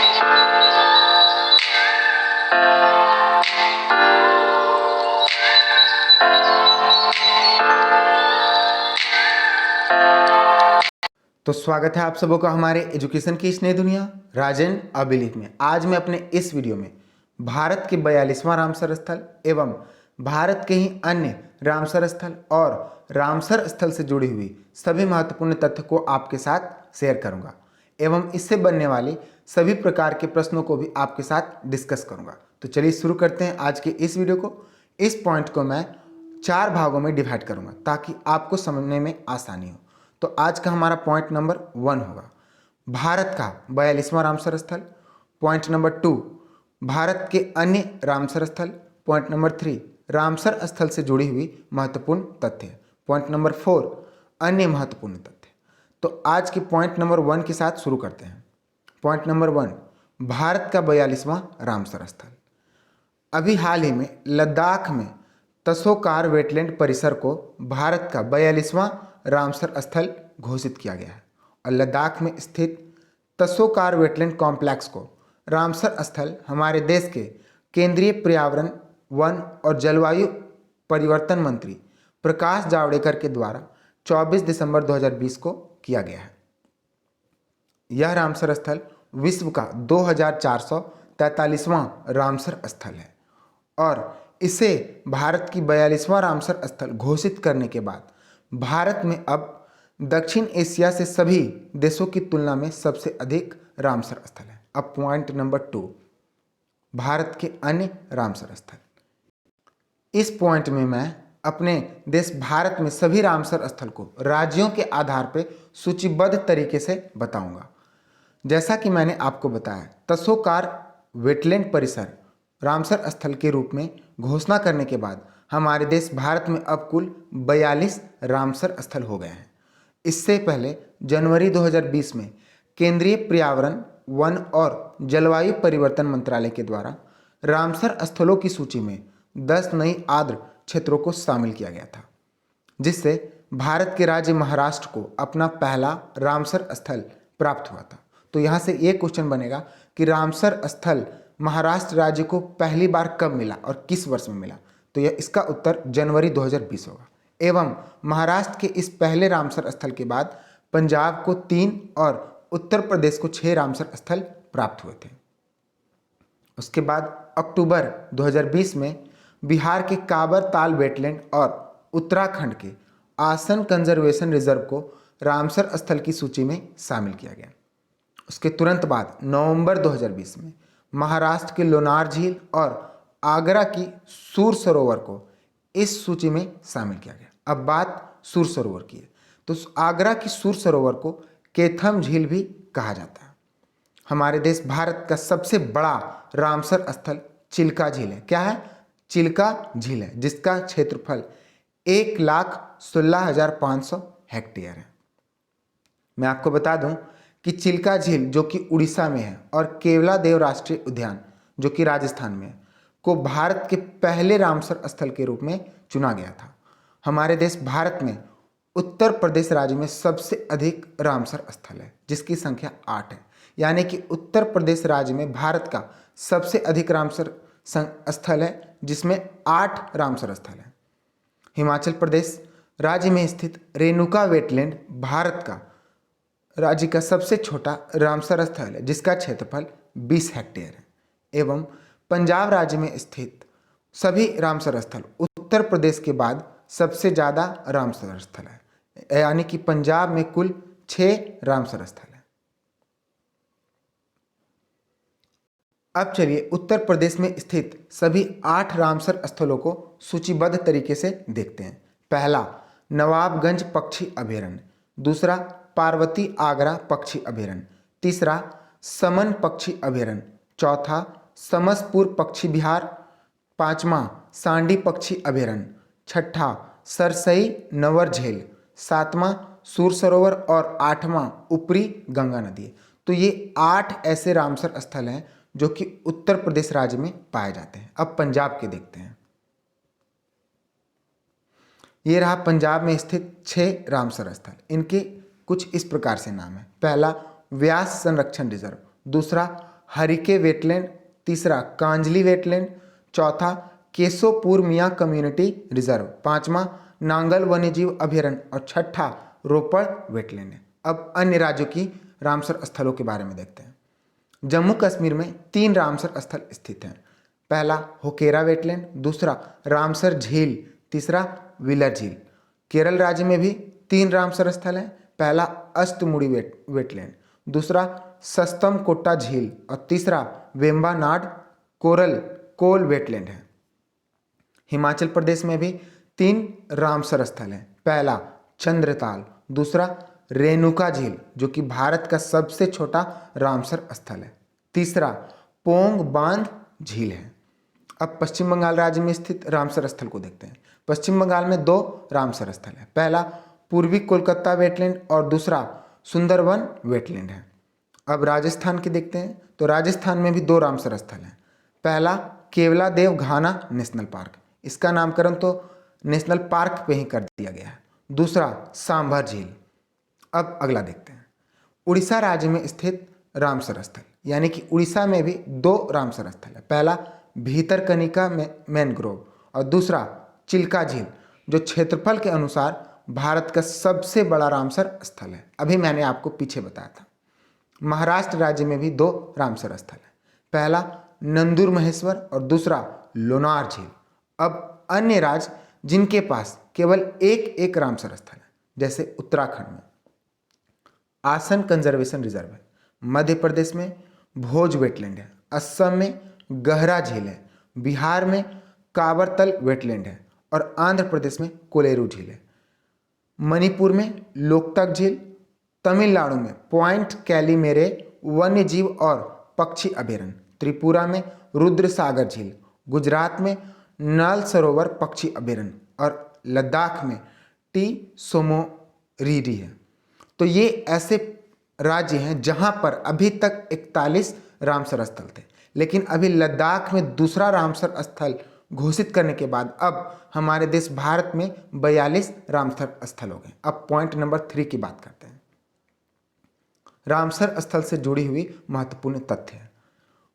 तो स्वागत है आप सबों का हमारे एजुकेशन की इस नई दुनिया राजन अबिलीफ में। आज मैं अपने इस वीडियो में भारत के 42वां रामसर स्थल एवं भारत के ही अन्य रामसर स्थल और रामसर स्थल से जुड़ी हुई सभी महत्वपूर्ण तथ्य को आपके साथ शेयर करूंगा एवं इससे बनने वाले सभी प्रकार के प्रश्नों को भी आपके साथ डिस्कस करूंगा। तो चलिए शुरू करते हैं आज के इस वीडियो को। इस पॉइंट को मैं 4 भागों में डिवाइड करूंगा ताकि आपको समझने में आसानी हो। तो आज का हमारा पॉइंट नंबर 1 होगा भारत का 42वां रामसर स्थल। पॉइंट नंबर 2 भारत के अन्य रामसर स्थल। पॉइंट नंबर 3 रामसर स्थल से जुड़ी हुई महत्वपूर्ण तथ्य। पॉइंट नंबर 4 अन्य महत्वपूर्ण तथ्य। तो आज के पॉइंट नंबर 1 के साथ शुरू करते हैं। पॉइंट नंबर 1 भारत का 42वां रामसर स्थल। अभी हाल ही में लद्दाख में तसोकार वेटलैंड परिसर को भारत का 42वां रामसर स्थल घोषित किया गया है और लद्दाख में स्थित तसोकार वेटलैंड कॉम्प्लेक्स को रामसर स्थल हमारे देश के केंद्रीय पर्यावरण वन और जलवायु परिवर्तन मंत्री प्रकाश जावड़ेकर के द्वारा 24 दिसंबर 2020 को किया गया है। यह रामसर स्थल विश्व का 2443वां रामसर स्थल है और इसे भारत की 42वां रामसर स्थल घोषित करने के बाद भारत में अब दक्षिण एशिया से सभी देशों की तुलना में सबसे अधिक रामसर स्थल है। अब पॉइंट नंबर 2 भारत के अन्य रामसर स्थल। इस पॉइंट में मैं अपने देश भारत में सभी रामसर स्थल को राज्यों के आधार पर सूचीबद्ध तरीके से बताऊंगा। जैसा कि मैंने आपको बताया, तसोकार वेटलैंड परिसर रामसर स्थल के रूप में घोषणा करने के बाद हमारे देश भारत में अब कुल 42 रामसर स्थल हो गए हैं। इससे पहले जनवरी 2020 में केंद्रीय पर्यावरण वन और जलवायु परिवर्तन मंत्रालय के द्वारा रामसर स्थलों की सूची में 10 नई आर्द्र क्षेत्रों को शामिल किया गया था, जिससे भारत के राज्य महाराष्ट्र को अपना पहला रामसर स्थल प्राप्त हुआ था। तो यहाँ से ये क्वेश्चन बनेगा कि रामसर स्थल महाराष्ट्र राज्य को पहली बार कब मिला और किस वर्ष में मिला। तो यह इसका उत्तर जनवरी 2020 होगा। एवं महाराष्ट्र के इस पहले रामसर स्थल के बाद पंजाब को 3 और उत्तर प्रदेश को 6 रामसर स्थल प्राप्त हुए थे। उसके बाद अक्टूबर 2020 में बिहार के काबर ताल वेटलैंड और उत्तराखंड के आसन कंजर्वेशन रिजर्व को रामसर स्थल की सूची में शामिल किया गया। उसके तुरंत बाद नवंबर 2020 में महाराष्ट्र के लोनार झील और आगरा की सूर सरोवर को इस सूची में शामिल किया गया। अब बात सूर सरोवर की है, तो आगरा की सूर सरोवर को केथम झील भी कहा जाता है। हमारे देश भारत का सबसे बड़ा रामसर स्थल चिल्का झील है। क्या है? चिल्का झील है, जिसका क्षेत्रफल 1,16,500 हेक्टेयर है। मैं आपको बता दूं कि चिल्का झील जो कि उड़ीसा में है और केवलादेव राष्ट्रीय उद्यान जो कि राजस्थान में है को भारत के पहले रामसर स्थल के रूप में चुना गया था। हमारे देश भारत में उत्तर प्रदेश राज्य में सबसे अधिक रामसर स्थल है, जिसकी संख्या 8 है। यानी कि उत्तर प्रदेश राज्य में भारत का सबसे अधिक रामसर स्थल है, जिसमें 8 रामसर स्थल है। हिमाचल प्रदेश राज्य में स्थित रेणुका वेटलैंड भारत का राज्य का सबसे छोटा रामसर स्थल है, जिसका क्षेत्रफल 20 हेक्टेयर है। एवं पंजाब राज्य में स्थित सभी रामसर स्थल उत्तर प्रदेश के बाद सबसे ज़्यादा रामसर स्थल है, यानी कि पंजाब में कुल 6 रामसर स्थल है। अब चलिए उत्तर प्रदेश में स्थित सभी 8 रामसर स्थलों को सूचीबद्ध तरीके से देखते हैं। पहला नवाबगंज पक्षी अभयारण्य, दूसरा पार्वती आगरा पक्षी अभयारण्य, तीसरा समन पक्षी अभयारण्य, चौथा समसपुर पक्षी विहार, पांचवा सांडी पक्षी अभयारण्य, छठा सरसई नवर झील, सातवां सूर सरोवर और 8वां ऊपरी गंगा नदी। तो ये 8 ऐसे रामसर स्थल हैं जो कि उत्तर प्रदेश राज्य में पाए जाते हैं। अब पंजाब के देखते हैं। ये रहा पंजाब में स्थित 6 रामसर स्थल। इनके कुछ इस प्रकार से नाम है। पहला व्यास संरक्षण रिजर्व, दूसरा हरिके वेटलैंड, तीसरा कांजली वेटलैंड, चौथा केशोपुर मियाँ कम्युनिटी रिजर्व, पांचवा नांगल वन्यजीव अभयारण्य और छठा रोपड़ वेटलैंड है। अब अन्य राज्यों की रामसर स्थलों के बारे में देखते हैं। जम्मू कश्मीर में 3 रामसर स्थल स्थित हैं। पहला होकेरा वेटलैंड, दूसरा रामसर झील, तीसरा विलर झील। केरल राज्य में भी 3 रामसर स्थल हैं। पहला अष्टमुड़ी वेटलैंड, दूसरा सस्तम कोट्टा झील और तीसरा वेम्बानाड कोल वेटलैंड है। हिमाचल प्रदेश में भी 3 रामसर स्थल हैं। पहला चंद्रताल, दूसरा रेणुका झील जो कि भारत का सबसे छोटा रामसर स्थल है, तीसरा पोंग बांध झील है। अब पश्चिम बंगाल राज्य में स्थित रामसर स्थल को देखते हैं। पश्चिम बंगाल में 2 रामसर स्थल है। पहला पूर्वी कोलकाता वेटलैंड और दूसरा सुंदरवन वेटलैंड है। अब राजस्थान के देखते हैं तो राजस्थान में भी 2 रामसर स्थल हैं। पहला केवलादेव घाना नेशनल पार्क, इसका नामकरण तो नेशनल पार्क पे ही कर दिया गया है। दूसरा सांभर झील। अब अगला देखते हैं। उड़ीसा राज्य में स्थित रामसर स्थल, यानी कि उड़ीसा में भी 2 रामसर स्थल है। पहला भीतरकनिका मैनग्रोव और दूसरा चिल्का झील जो क्षेत्रफल के अनुसार भारत का सबसे बड़ा रामसर स्थल है। अभी मैंने आपको पीछे बताया था। महाराष्ट्र राज्य में भी 2 रामसर स्थल है। पहला नंदूर महेश्वर और दूसरा लोनार झील। अब अन्य राज्य जिनके पास केवल एक रामसर स्थल है, जैसे उत्तराखंड में आसन कंजर्वेशन रिजर्व है, मध्य प्रदेश में भोज वेटलैंड है, असम में गहरा झील है, बिहार में कावरतल वेटलैंड है और आंध्र प्रदेश में कोलेरू झील है। मणिपुर में लोकतक झील, तमिलनाडु में पॉइंट कैलीमेरे वन्य जीव और पक्षी अभयारण्य, त्रिपुरा में रुद्र सागर झील, गुजरात में नल सरोवर पक्षी अभयारण्य और लद्दाख में टी सोमोरिरी है। तो ये ऐसे राज्य हैं जहां पर अभी तक 41 रामसर स्थल थे, लेकिन अभी लद्दाख में दूसरा रामसर स्थल घोषित करने के बाद अब हमारे देश भारत में 42 रामसर स्थल हो गए। अब पॉइंट नंबर 3 की बात करते हैं। रामसर स्थल से जुड़ी हुई महत्वपूर्ण तथ्य है।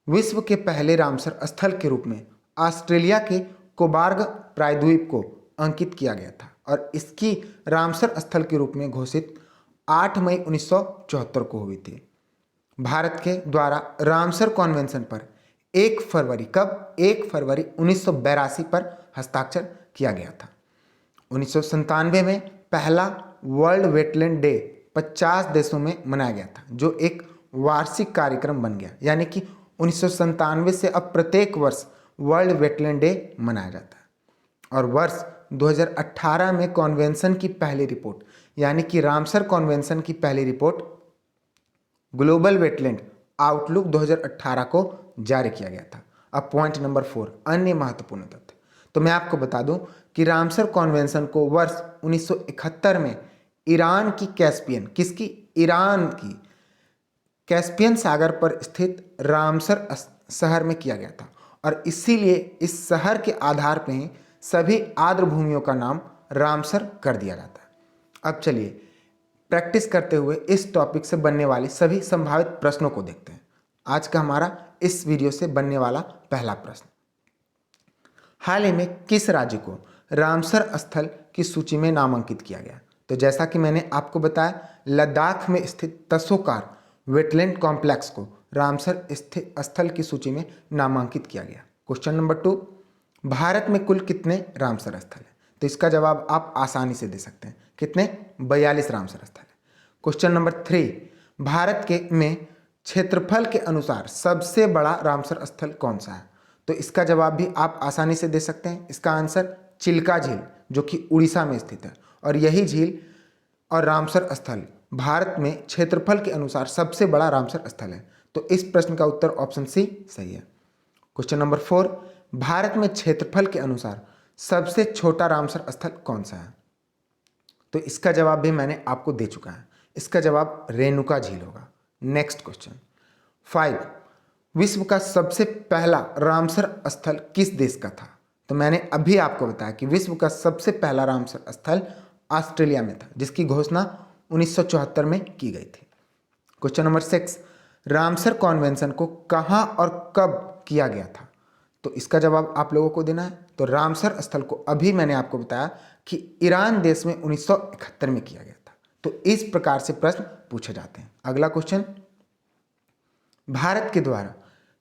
विश्व के पहले रामसर स्थल के रूप में ऑस्ट्रेलिया के कोबार्ग प्रायद्वीप को अंकित किया गया था और इसकी रामसर स्थल के रूप में घोषित 8 मई 1974 को हुई थी। भारत के द्वारा रामसर कॉन्वेंशन पर 1 फरवरी 1982 पर हस्ताक्षर किया गया था। 1997 में पहला वर्ल्ड वेटलैंड डे 50 देशों में मनाया गया था, जो एक वार्षिक कार्यक्रम बन गया, यानी कि 1997 से अब प्रत्येक वर्ष वर्ल्ड वेटलैंड डे मनाया जाता है। और वर्ष 2018 में कॉन्वेंशन की पहली रिपोर्ट, यानी कि रामसर कॉन्वेंशन की पहली रिपोर्ट ग्लोबल वेटलैंड आउटलुक 2018 को जारी किया गया था। अब पॉइंट नंबर 4, अन्य महत्वपूर्ण तथ्य। तो मैं आपको बता दूं कि रामसर कॉन्वेंशन को वर्ष 1971 में ईरान की ईरान की कैस्पियन सागर पर स्थित रामसर शहर में किया गया था और इसीलिए इस शहर के आधार पर ही सभी आर्द्र भूमियों का नाम रामसर कर दिया जाता है। अब चलिए प्रैक्टिस करते हुए इस टॉपिक से बनने वाले सभी संभावित प्रश्नों को देखते हैं। आज का हमारा इस वीडियो से बनने वाला पहला प्रश्न, हाल ही में किस राज्य को रामसर स्थल की सूची में नामांकित किया गया? तो जैसा कि मैंने आपको बताया, लद्दाख में स्थित तसोकार वेटलैंड कॉम्प्लेक्स को रामसर स्थल की सूची में नामांकित किया गया। क्वेश्चन नंबर 2, भारत में कुल कितने रामसर स्थल हैं? तो इसका जवाब आप आसानी से दे सकते हैं, कितने? 42 रामसर स्थल है। क्वेश्चन नंबर 3, भारत के में क्षेत्रफल के अनुसार सबसे बड़ा रामसर स्थल कौन सा है? तो इसका जवाब भी आप आसानी से दे सकते हैं। इसका आंसर चिल्का झील जो कि उड़ीसा में स्थित है और यही झील और रामसर स्थल भारत में क्षेत्रफल के अनुसार सबसे बड़ा रामसर स्थल है। तो इस प्रश्न का उत्तर ऑप्शन सी सही है। क्वेश्चन नंबर 4, भारत में क्षेत्रफल के अनुसार सबसे छोटा रामसर स्थल कौन सा है? तो इसका जवाब भी मैंने आपको दे चुका है। इसका जवाब रेणुका झील होगा। नेक्स्ट क्वेश्चन 5, विश्व का सबसे पहला रामसर स्थल किस देश का था? तो मैंने अभी आपको बताया कि विश्व का सबसे पहला रामसर स्थल ऑस्ट्रेलिया में था, जिसकी घोषणा 1974 में की गई थी। क्वेश्चन नंबर 6, रामसर कॉन्वेंशन को कहाँ और कब किया गया था? तो इसका जवाब आप लोगों को देना है। तो रामसर स्थल को अभी मैंने आपको बताया कि ईरान देश में 1971 में किया गया था। तो इस प्रकार से प्रश्न पूछे जाते हैं। अगला क्वेश्चन, भारत के द्वारा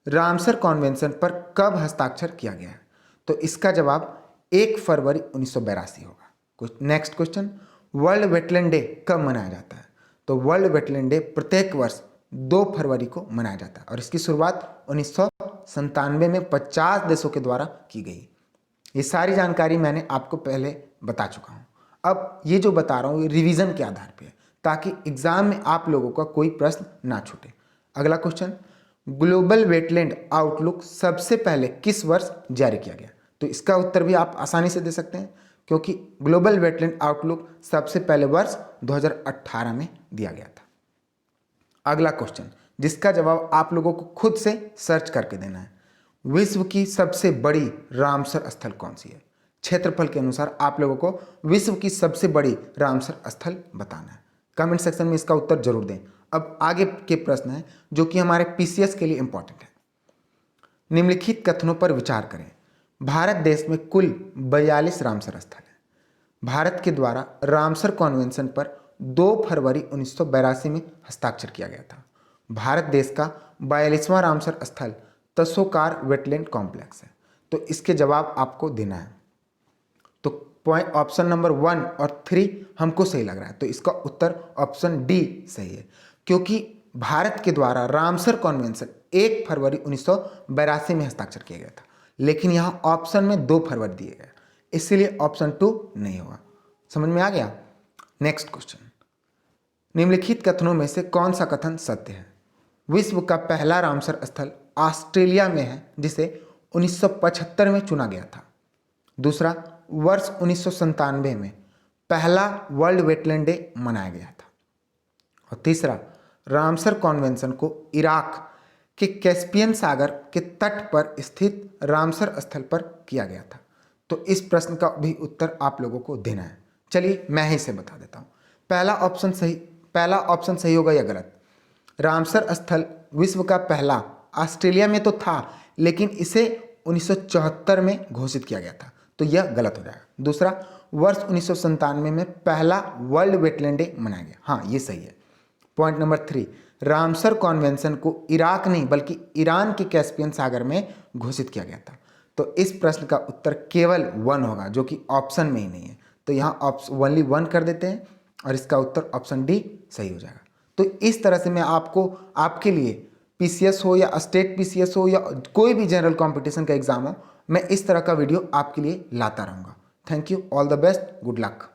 रामसर कॉन्वेंशन पर कब हस्ताक्षर किया गया है? तो इसका जवाब 1 फरवरी 1982 होगा। Next question, world wetland day कब मनाया जाता है? तो वर्ल्ड वेटलैंड डे प्रत्येक वर्ष 2 फरवरी को मनाया जाता है और इसकी शुरुआत 1997 में 50 देशों के द्वारा की गई। ये सारी जानकारी मैंने आपको पहले बता चुका हूँ। अब ये जो बता रहा हूँ ये रिवीजन के आधार पे है, ताकि एग्जाम में आप लोगों का कोई प्रश्न ना छूटे। अगला क्वेश्चन, ग्लोबल वेटलैंड आउटलुक सबसे पहले किस वर्ष जारी किया गया? तो इसका उत्तर भी आप आसानी से दे सकते हैं, क्योंकि ग्लोबल वेटलैंड आउटलुक सबसे पहले वर्ष 2018 में दिया गया था। अगला क्वेश्चन, जिसका जवाब आप लोगों को खुद से सर्च करके देना है, विश्व की सबसे बड़ी रामसर स्थल कौन सी है? क्षेत्रफल के अनुसार आप लोगों को विश्व की सबसे बड़ी रामसर स्थल बताना है। कमेंट सेक्शन में इसका उत्तर जरूर दें। अब आगे के प्रश्न हैं जो कि हमारे पीसीएस के लिए इंपॉर्टेंट है। निम्नलिखित कथनों पर विचार करें। भारत देश में कुल 42 रामसर स्थल है। भारत के द्वारा रामसर कॉन्वेंशन पर 2 फरवरी 1982 में हस्ताक्षर किया गया था। भारत देश का 42वां रामसर स्थल तसोकार वेटलैंड कॉम्प्लेक्स है। तो इसके जवाब आपको देना है। तो पॉइंट ऑप्शन नंबर 1 और 3 हमको सही लग रहा है, तो इसका उत्तर ऑप्शन डी सही है, क्योंकि भारत के द्वारा रामसर कॉन्वेंशन 1 फरवरी 1982 में हस्ताक्षर किया गया था, लेकिन यहाँ ऑप्शन में 2 फरवरी दिए गए, इसीलिए ऑप्शन 2 नहीं होगा। समझ में आ गया? नेक्स्ट क्वेश्चन, निम्नलिखित कथनों में से कौन सा कथन सत्य है? विश्व का पहला रामसर स्थल ऑस्ट्रेलिया में है, जिसे 1975 में चुना गया था। दूसरा, वर्ष 1997 में पहला वर्ल्ड वेटलैंड डे मनाया गया था। और तीसरा, रामसर कॉन्वेंशन को इराक के कैस्पियन सागर के तट पर स्थित रामसर स्थल पर किया गया था। तो इस प्रश्न का भी उत्तर आप लोगों को देना है। चलिए मैं ही से बता देता हूँ। पहला ऑप्शन सही होगा या गलत? रामसर स्थल विश्व का पहला ऑस्ट्रेलिया में तो था, लेकिन इसे 1974 में घोषित किया गया था, तो यह गलत हो जाएगा। दूसरा, वर्ष 1997 में पहला वर्ल्ड वेटलैंड डे मनाया गया, हाँ ये सही है। पॉइंट नंबर 3, रामसर कॉन्वेंशन को इराक नहीं बल्कि ईरान के कैस्पियन सागर में घोषित किया गया था। तो इस प्रश्न का उत्तर केवल 1 होगा, जो कि ऑप्शन में ही नहीं है। तो यहाँ ओनली 1 कर देते हैं और इसका उत्तर ऑप्शन डी सही हो जाएगा। तो इस तरह से मैं आपको आपके लिए पीसीएस हो या स्टेट पीसीएस हो या कोई भी जनरल कंपटीशन का एग्जाम हो, मैं इस तरह का वीडियो आपके लिए लाता रहूँगा। Thank you, all the best, good luck.